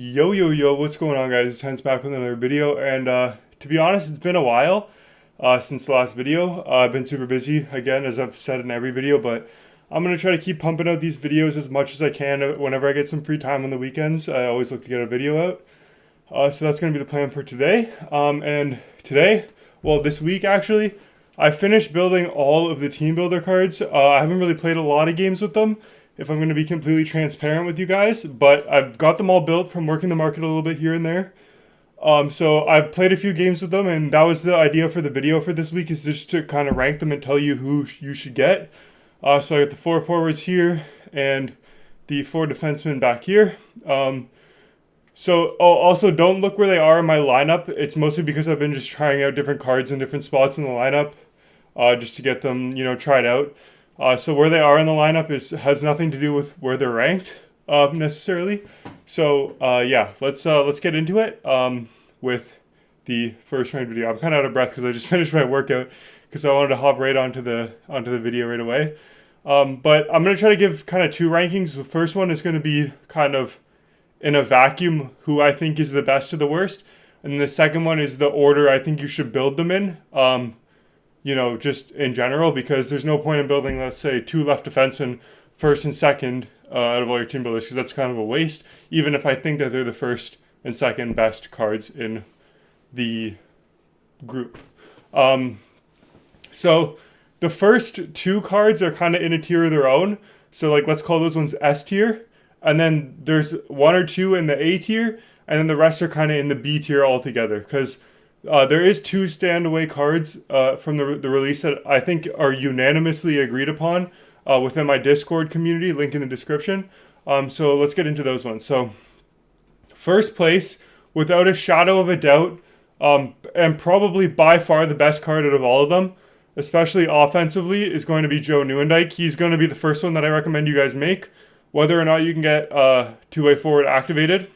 Yo, what's going on, guys? It's Hens back with another video, and to be honest, it's been a while since the last video. I've been super busy, again, as I've said in every video, but I'm going to try to keep pumping out these videos as much as I can whenever I get some free time on the weekends. I always look to get a video out. So that's going to be the plan for today. And today, well, this week actually, I finished building all of the team builder cards. I haven't really played a lot of games with them, if I'm going to be completely transparent with you guys, but I've got them all built from working the market a little bit here and there. So I've played a few games with them, and that was the idea for the video for this week, is just to kind of rank them and tell you who you should get. So I got the 4 forwards here and the 4 defensemen back here. Also don't look where they are in my lineup. It's mostly because I've been just trying out different cards in different spots in the lineup, just to get them, tried out. So where they are in the lineup has nothing to do with where they're ranked necessarily. So yeah, let's get into it with the first ranked video. I'm kind of out of breath because I just finished my workout because I wanted to hop right onto the video right away. But I'm gonna try to give kind of 2 rankings. The first one is going to be kind of in a vacuum who I think is the best to the worst, and the second one is the order I think you should build them in. Just in general, because there's no point in building, let's say, 2 left defensemen, first and second, out of all your team builders, because that's kind of a waste, even if I think that they're the first and second best cards in the group. So the first 2 cards are kind of in a tier of their own. So, let's call those ones S tier. And then there's 1 or 2 in the A tier, and then the rest are kind of in the B tier altogether, because there is 2 stand-away cards from the release that I think are unanimously agreed upon within my Discord community, link in the description. So let's get into those ones. So first place, without a shadow of a doubt, and probably by far the best card out of all of them, especially offensively, is going to be Joe Nieuwendyk. He's going to be the first one that I recommend you guys make. Whether or not you can get two-way forward activated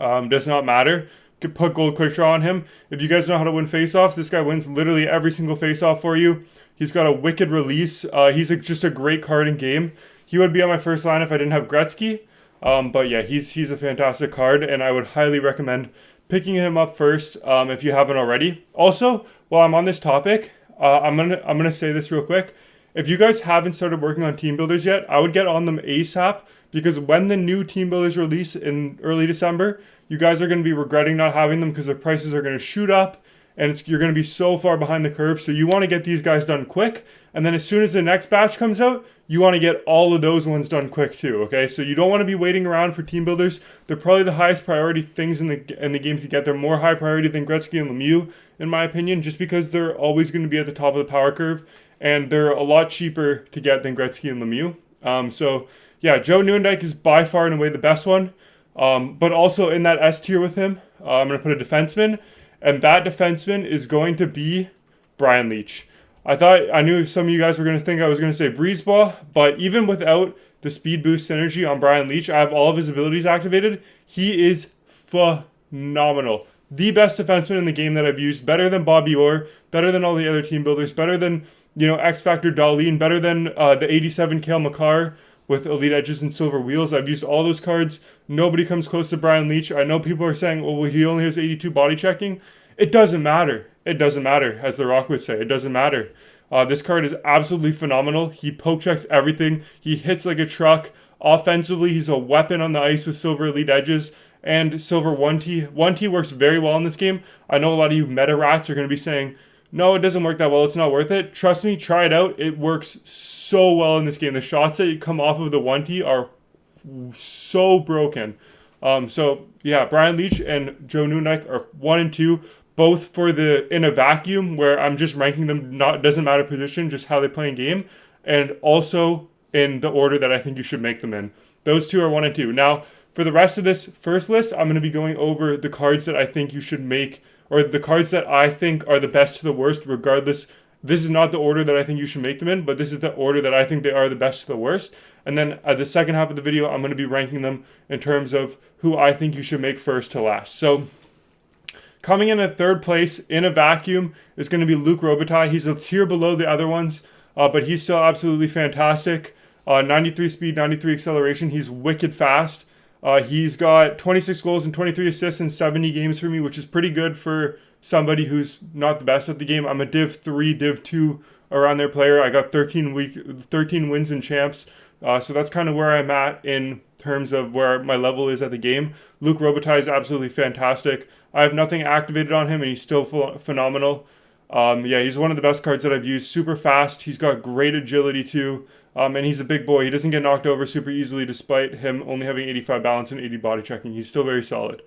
does not matter. Could put gold quick draw on him. If you guys know how to win faceoffs, this guy wins literally every single faceoff for you. He's got a wicked release. He's just a great card in game. He would be on my first line if I didn't have Gretzky. But yeah, he's a fantastic card, and I would highly recommend picking him up first if you haven't already. Also, while I'm on this topic, I'm gonna say this real quick. If you guys haven't started working on team builders yet, I would get on them ASAP, because when the new team builders release in early December, you guys are going to be regretting not having them because their prices are going to shoot up, and you're going to be so far behind the curve. So you want to get these guys done quick, and then as soon as the next batch comes out, you want to get all of those ones done quick too, okay? So you don't want to be waiting around for team builders. They're probably the highest priority things in the game to get. They're more high priority than Gretzky and Lemieux, in my opinion, just because they're always going to be at the top of the power curve, and they're a lot cheaper to get than Gretzky and Lemieux. So yeah, Joe Nieuwendyk is by far and away the best one. But also in that S tier with him, I'm going to put a defenseman, and that defenseman is going to be Brian Leetch. I knew some of you guys were going to think I was going to say Brisebois, but even without the speed boost synergy on Brian Leetch, I have all of his abilities activated. He is phenomenal. The best defenseman in the game that I've used, better than Bobby Orr, better than all the other team builders, better than, X Factor Darlene, better than the 87 Cale Makar with elite edges and silver wheels. I've used all those cards. Nobody comes close to Brian Leetch. I know people are saying, well, he only has 82 body checking. It doesn't matter. It doesn't matter, as The Rock would say. It doesn't matter. This card is absolutely phenomenal. He poke checks everything. He hits like a truck. Offensively, he's a weapon on the ice with silver elite edges and silver 1T. 1T works very well in this game. I know a lot of you meta rats are going to be saying, no, it doesn't work that well. It's not worth it. Trust me, try it out. It works so well in this game. The shots that come off of the 1T are so broken. So yeah, Brian Leetch and Joe Nieuwendyk are 1 and 2, both for in a vacuum where I'm just ranking them. Doesn't matter position, just how they play in game, and also in the order that I think you should make them in. Those 2 are 1 and 2. Now, for the rest of this first list, I'm going to be going over the cards that I think you should make, or the cards that I think are the best to the worst, regardless. This is not the order that I think you should make them in, but this is the order that I think they are the best to the worst. And then at the second half of the video, I'm going to be ranking them in terms of who I think you should make first to last. So coming in at third place in a vacuum is going to be Luc Robitaille. He's a tier below the other ones, but he's still absolutely fantastic. 93 speed, 93 acceleration. He's wicked fast. He's got 26 goals and 23 assists in 70 games for me, which is pretty good for somebody who's not the best at the game. I'm a Div 3, Div 2 around their player. I got 13 wins in champs. So that's kind of where I'm at in terms of where my level is at the game. Luke Robitaille is absolutely fantastic. I have nothing activated on him, and he's still phenomenal. Yeah, he's one of the best cards that I've used. Super fast. He's got great agility too. And he's a big boy. He doesn't get knocked over super easily despite him only having 85 balance and 80 body checking. He's still very solid.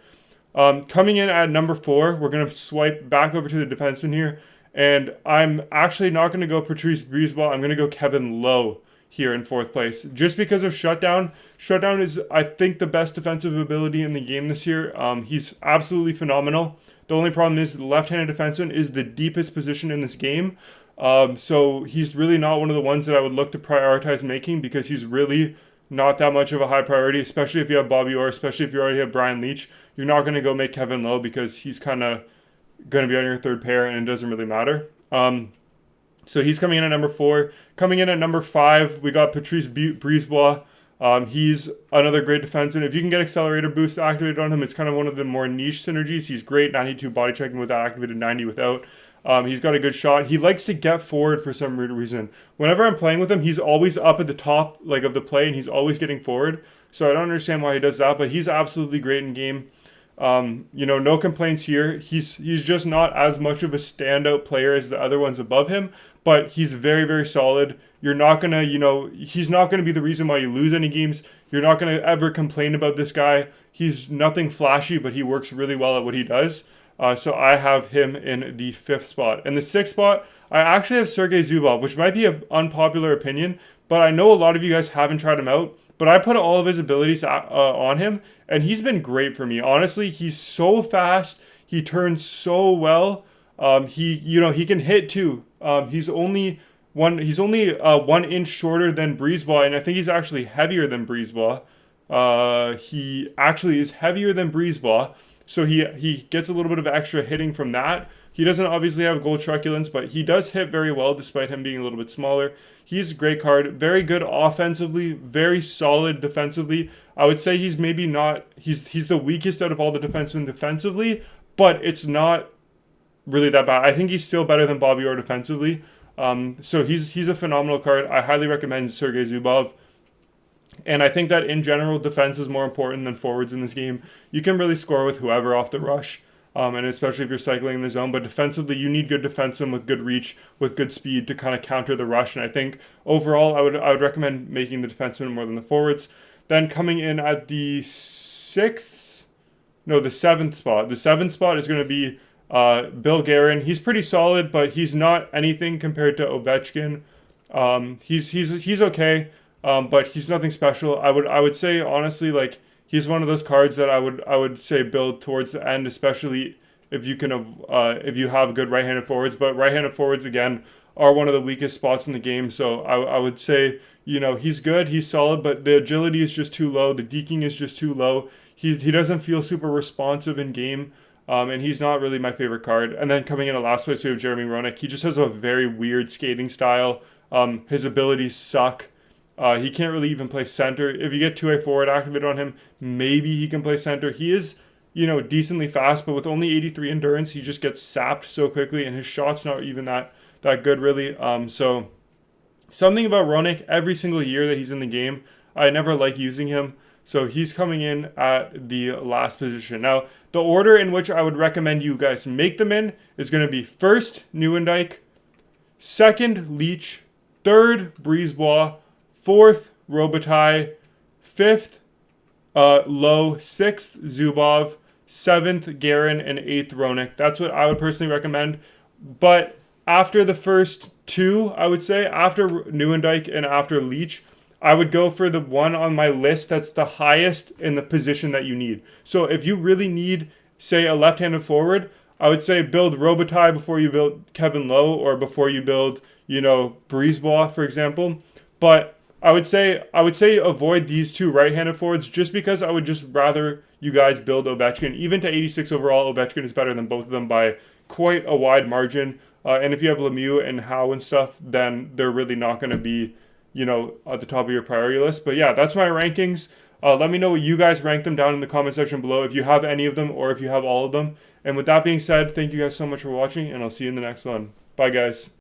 Coming in at number 4, we're going to swipe back over to the defenseman here. And I'm actually not going to go Patrice Brisebois. I'm going to go Kevin Lowe here in 4th place. Just because of Shutdown. Shutdown is, I think, the best defensive ability in the game this year. He's absolutely phenomenal. The only problem is the left-handed defenseman is the deepest position in this game. So he's really not one of the ones that I would look to prioritize making because he's really not that much of a high priority, especially if you have Bobby Orr, especially if you already have Brian Leetch. You're not going to go make Kevin Lowe because he's kind of going to be on your 3rd pair and it doesn't really matter. So he's coming in at number 4. Coming in at number 5, we got Patrice Brisebois. He's another great defenseman. If you can get Accelerator Boost activated on him, it's kind of one of the more niche synergies. He's great, 92 body checking with that activated, 90 without. He's got a good shot. He likes to get forward for some weird reason. Whenever I'm playing with him, he's always up at the top of the play, and he's always getting forward. So I don't understand why he does that, but he's absolutely great in game. No complaints here. He's just not as much of a standout player as the other ones above him, but he's very, very solid. You're not going to, he's not going to be the reason why you lose any games. You're not going to ever complain about this guy. He's nothing flashy, but he works really well at what he does. So I have him in the 5th spot. In the 6th spot, I actually have Sergei Zubov, which might be an unpopular opinion, but I know a lot of you guys haven't tried him out. But I put all of his abilities on him, and he's been great for me. Honestly, he's so fast. He turns so well. He can hit too. He's only 1 inch shorter than Brisebois, and I think he's actually heavier than Brisebois. He actually is heavier than Brisebois, so he gets a little bit of extra hitting from that. He doesn't obviously have goal truculence, but he does hit very well despite him being a little bit smaller. He's a great card. Very good offensively, very solid defensively. I would say he's maybe not, he's the weakest out of all the defensemen defensively, but it's not really that bad. I think he's still better than Bobby Orr defensively. So he's a phenomenal card. I highly recommend Sergei Zubov. And I think that in general, defense is more important than forwards in this game. You can really score with whoever off the rush. And especially if you're cycling in the zone. But defensively, you need good defensemen with good reach, with good speed to kind of counter the rush. And I think overall, I would recommend making the defensemen more than the forwards. Then coming in at the 7th spot. The 7th spot is going to be Bill Guerin. He's pretty solid, but he's not anything compared to Ovechkin. He's okay, but he's nothing special. I would say honestly, like, he's one of those cards that I would say build towards the end, especially if you have good right-handed forwards. But right-handed forwards again are one of the weakest spots in the game. So I would say he's good, he's solid, but the agility is just too low. The deking is just too low. He doesn't feel super responsive in game, and he's not really my favorite card. And then coming in at last place, we have Jeremy Roenick. He just has a very weird skating style. His abilities suck. He can't really even play center. If you get 2A forward activated on him, maybe he can play center. He is, decently fast, but with only 83 endurance, he just gets sapped so quickly, and his shot's not even that good, really. So something about Roenick, every single year that he's in the game, I never like using him. So he's coming in at the last position. Now, the order in which I would recommend you guys make them in is going to be 1st, Nieuwendyk, 2nd, Leetch, 3rd, Brisebois, 4th, Robitaille, 5th, Lowe, 6th, Zubov, 7th, Guerin, and 8th, Roenick. That's what I would personally recommend. But after the first 2, I would say, after Nieuwendyk and after Leetch, I would go for the one on my list that's the highest in the position that you need. So if you really need, say, a left-handed forward, I would say build Robitaille before you build Kevin Lowe, or before you build, Brisebois, for example. But I would say avoid these 2 right-handed forwards, just because I would just rather you guys build Ovechkin. Even to 86 overall, Ovechkin is better than both of them by quite a wide margin. And if you have Lemieux and Howe and stuff, then they're really not going to be, at the top of your priority list. But yeah, that's my rankings. Let me know what you guys rank them down in the comment section below if you have any of them or if you have all of them. And with that being said, thank you guys so much for watching, and I'll see you in the next one. Bye, guys.